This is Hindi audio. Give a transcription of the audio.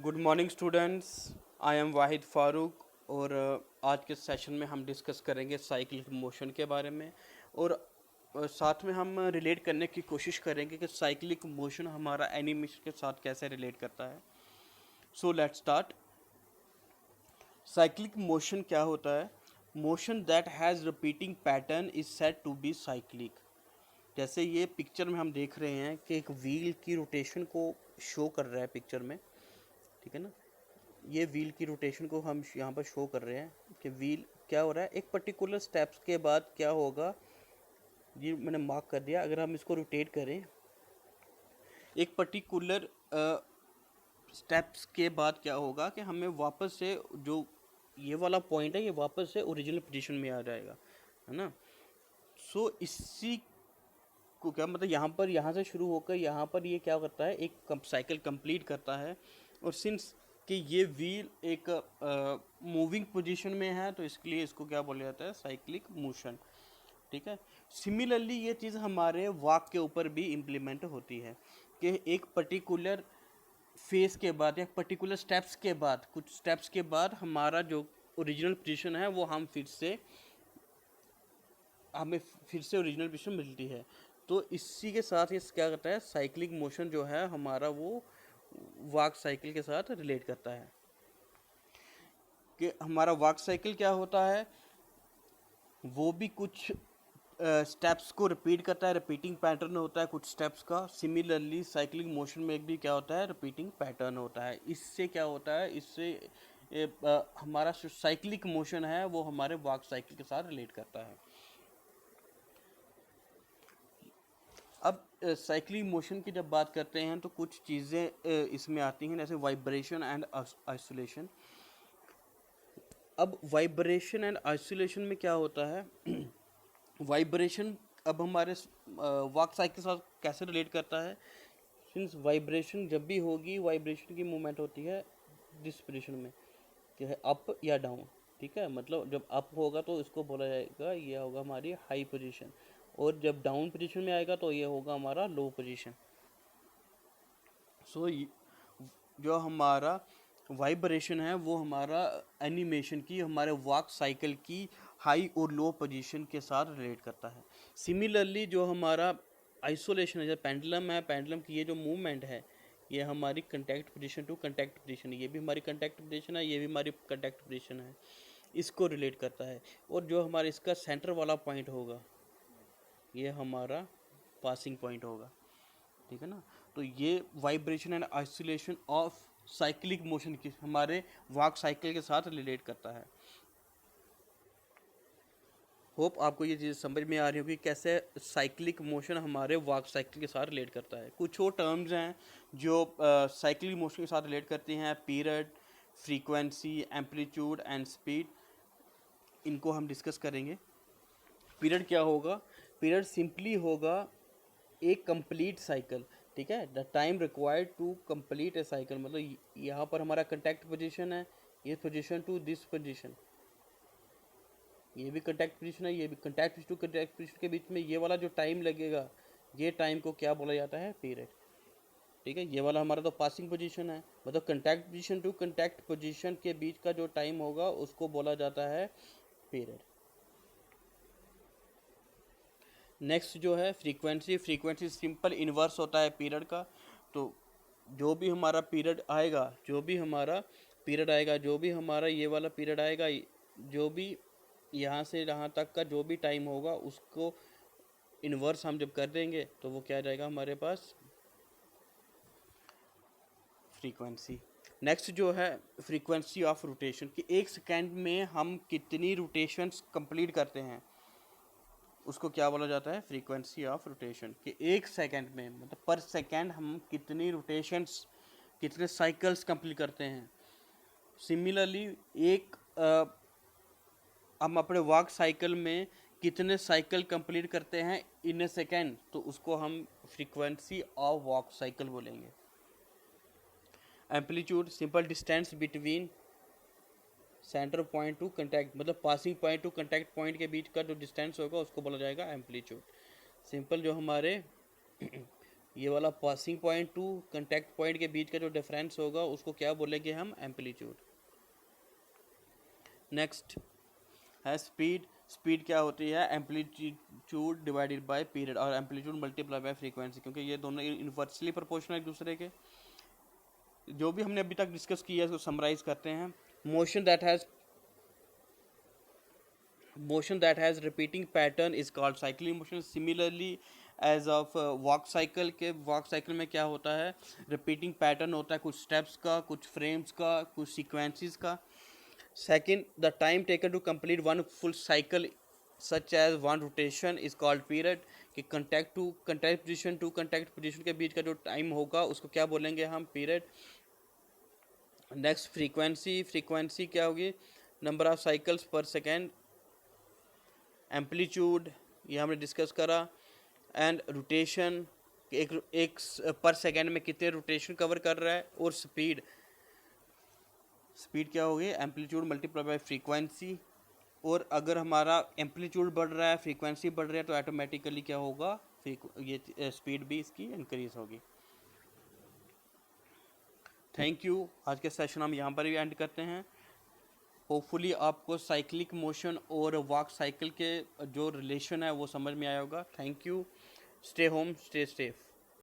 Good morning students. I am Wahid Farooq और आज के सेशन में हम डिस्कस करेंगे साइक्लिक मोशन के बारे में और साथ में हम रिलेट करने की कोशिश करेंगे कि साइक्लिक मोशन हमारा एनिमेशन के साथ कैसे रिलेट करता है। So let's start. Cyclic motion क्या होता है? Motion that has repeating pattern is said to be cyclic. जैसे ये पिक्चर में हम देख रहे हैं कि एक व्हील की रोटेशन को शो कर रहा है पिक्चर में, ठीक है ना। ये व्हील की रोटेशन को हम यहाँ पर शो कर रहे हैं कि व्हील क्या हो रहा है, एक पर्टिकुलर स्टेप्स के बाद क्या होगा, ये मैंने मार्क कर दिया। अगर हम इसको रोटेट करें एक पर्टिकुलर स्टेप्स के बाद क्या होगा कि हमें वापस से जो ये वाला पॉइंट है ये वापस से ओरिजिनल पोजीशन में आ जाएगा, है ना। सो इसी को क्या मतलब, यहाँ से शुरू होकर यहाँ पर ये क्या करता है, एक साइकिल कंप्लीट करता है। और सिंस कि ये व्हील एक मूविंग पोजीशन में है तो इसके लिए इसको क्या बोला जाता है, साइक्लिक मोशन, ठीक है। सिमिलरली ये चीज़ हमारे वॉक के ऊपर भी इम्प्लीमेंट होती है कि एक पर्टिकुलर फेस के बाद या पर्टिकुलर स्टेप्स के बाद, कुछ स्टेप्स के बाद हमारा जो ओरिजिनल पोजीशन है वो हमें फिर से ओरिजिनल पोजीशन मिलती है। तो इसी के साथ ये क्या करता है, साइक्लिक मोशन जो है हमारा वो वॉक साइकिल के साथ रिलेट करता है। कि हमारा वॉक साइकिल क्या होता है, वो भी कुछ स्टेप्स को रिपीट करता है, रिपीटिंग पैटर्न होता है कुछ स्टेप्स का। सिमिलरली साइक्लिंग मोशन में भी क्या होता है, रिपीटिंग पैटर्न होता है। इससे क्या होता है, इससे हमारा जो साइक्लिक मोशन है वो हमारे वॉक साइकिल के साथ रिलेट करता है। अब साइक्लिंग मोशन की जब बात करते हैं तो कुछ चीज़ें इसमें आती हैं, जैसे वाइब्रेशन एंड आइसोलेशन। अब वाइब्रेशन एंड आइसोलेशन में क्या होता है वाइब्रेशन अब हमारे वॉक साइकिल के साथ कैसे रिलेट करता है, सिंस वाइब्रेशन जब भी होगी, वाइब्रेशन की मूवमेंट होती है दिस पोजीशन में, कि है अप या डाउन, ठीक है। मतलब जब अप होगा तो इसको बोला जाएगा, ये होगा हमारी हाई पोजीशन, और जब डाउन पोजीशन में आएगा तो ये होगा हमारा लो पोजीशन। सो जो हमारा वाइब्रेशन है वो हमारा एनिमेशन की, हमारे वॉक साइकिल की हाई और लो पोजीशन के साथ रिलेट करता है। सिमिलरली जो हमारा आइसोलेशन है, जैसे पेंडुलम है, पेंडुलम की ये जो मूवमेंट है ये हमारी contact position to contact position, ये भी हमारी कंटैक्ट पोजीशन है, ये भी हमारी कंटैक्ट पोजीशन है, इसको रिलेट करता है। और जो हमारा इसका सेंटर वाला पॉइंट होगा ये हमारा पासिंग पॉइंट होगा, ठीक है ना। तो ये vibration and isolation of cyclic motion की हमारे वॉक साइकिल के साथ रिलेट करता है। होप आपको ये चीज़ समझ में आ रही होगी कैसे साइक्लिक मोशन हमारे वॉक साइकिल के साथ रिलेट करता है। कुछ और टर्म्स हैं जो साइक्लिक मोशन के साथ रिलेट करती हैं, period, frequency, amplitude and speed. इनको हम डिस्कस करेंगे। पीरियड क्या होगा, पीरियड सिंपली होगा एक कंप्लीट साइकिल, ठीक है। The time required to complete a cycle, मतलब यहाँ पर हमारा कंटैक्ट पोजीशन है, ये पोजीशन टू दिस पोजीशन, ये भी कंटैक्ट पोजीशन है, ये भी contact position to contact position के बीच में ये वाला जो टाइम लगेगा, ये टाइम को क्या बोला जाता है, पीरियड, ठीक है। ये वाला हमारा तो पासिंग पोजीशन है, मतलब contact position to contact position के बीच का जो टाइम होगा उसको बोला जाता है पीरियड। नेक्स्ट जो है फ्रीक्वेंसी, फ्रीक्वेंसी सिंपल इन्वर्स होता है पीरियड का। तो जो भी हमारा पीरियड आएगा, जो भी हमारा ये वाला पीरियड आएगा, जो भी यहाँ से यहाँ तक का जो भी टाइम होगा उसको इन्वर्स हम जब कर देंगे तो वो क्या आ जाएगा हमारे पास, फ्रीक्वेंसी। नेक्स्ट जो है फ्रीक्वेंसी ऑफ रोटेशन, कि एक सेकेंड में हम कितनी रोटेशंस कंप्लीट करते हैं उसको क्या बोला जाता है, फ्रीक्वेंसी ऑफ रोटेशन। कि एक सेकंड में मतलब पर सेकंड हम कितनी रोटेशंस, कितने साइकिल्स कंप्लीट करते हैं। सिमिलरली एक हम अपने वॉक साइकिल में कितने साइकिल कंप्लीट करते हैं इन ए सेकेंड, तो उसको हम फ्रीक्वेंसी ऑफ वॉक साइकिल बोलेंगे। Amplitude simple distance between centre point to contact, मतलब passing point to contact point के बीच का जो डिस्टेंस होगा उसको बोला जाएगा एम्पलीट्यूड। सिंपल जो हमारे ये वाला passing point to contact point के बीच का जो डिफरेंस होगा उसको क्या बोलेंगे हम, एम्पलीट्यूड। नेक्स्ट है स्पीड। स्पीड क्या होती है, एम्पलीट्यूड डिवाइडेड बाय पीरियड, और एम्पलीट्यूड मल्टीप्लाई बाय फ्रीक्वेंसी, क्योंकि ये दोनों इन्वर्सली प्रोपोर्शनल एक दूसरे के। जो भी हमने अभी तक डिस्कस किया है उसको समराइज करते हैं। Motion that has repeating pattern is called cycling motion. Similarly as of walk cycle के, वॉक साइकिल में क्या होता है, रिपीटिंग पैटर्न होता है, कुछ स्टेप्स का, कुछ फ्रेम्स का, कुछ सीक्वेंसेस का। Second, the time taken to complete one full cycle, such as one rotation, is called period। कि contact to contact position to contact position के बीच का जो टाइम होगा उसको क्या बोलेंगे हम, पीरियड। Next frequency. फ्रीक्वेंसी क्या होगी, नंबर ऑफ साइकिल्स पर सेकेंड। एम्पलीट्यूड ये हमने डिस्कस करा। एंड रोटेशन, एक पर सेकेंड में कितने रोटेशन कवर कर रहा है। और स्पीड, स्पीड क्या होगी, एम्पलीट्यूड मल्टीप्लाई बाय फ्रीक्वेंसी। और अगर हमारा एम्पलीट्यूड बढ़ रहा है, फ्रीक्वेंसी बढ़ रहा है, तो ऑटोमेटिकली क्या होगा, ये स्पीड भी इसकी इंक्रीज होगी। Thank you. आज के सेशन हम यहाँ पर भी एंड करते हैं। होपफुली आपको साइक्लिक मोशन और वॉक साइकिल के जो रिलेशन है वो समझ में आया होगा। Thank you. Stay home, stay safe.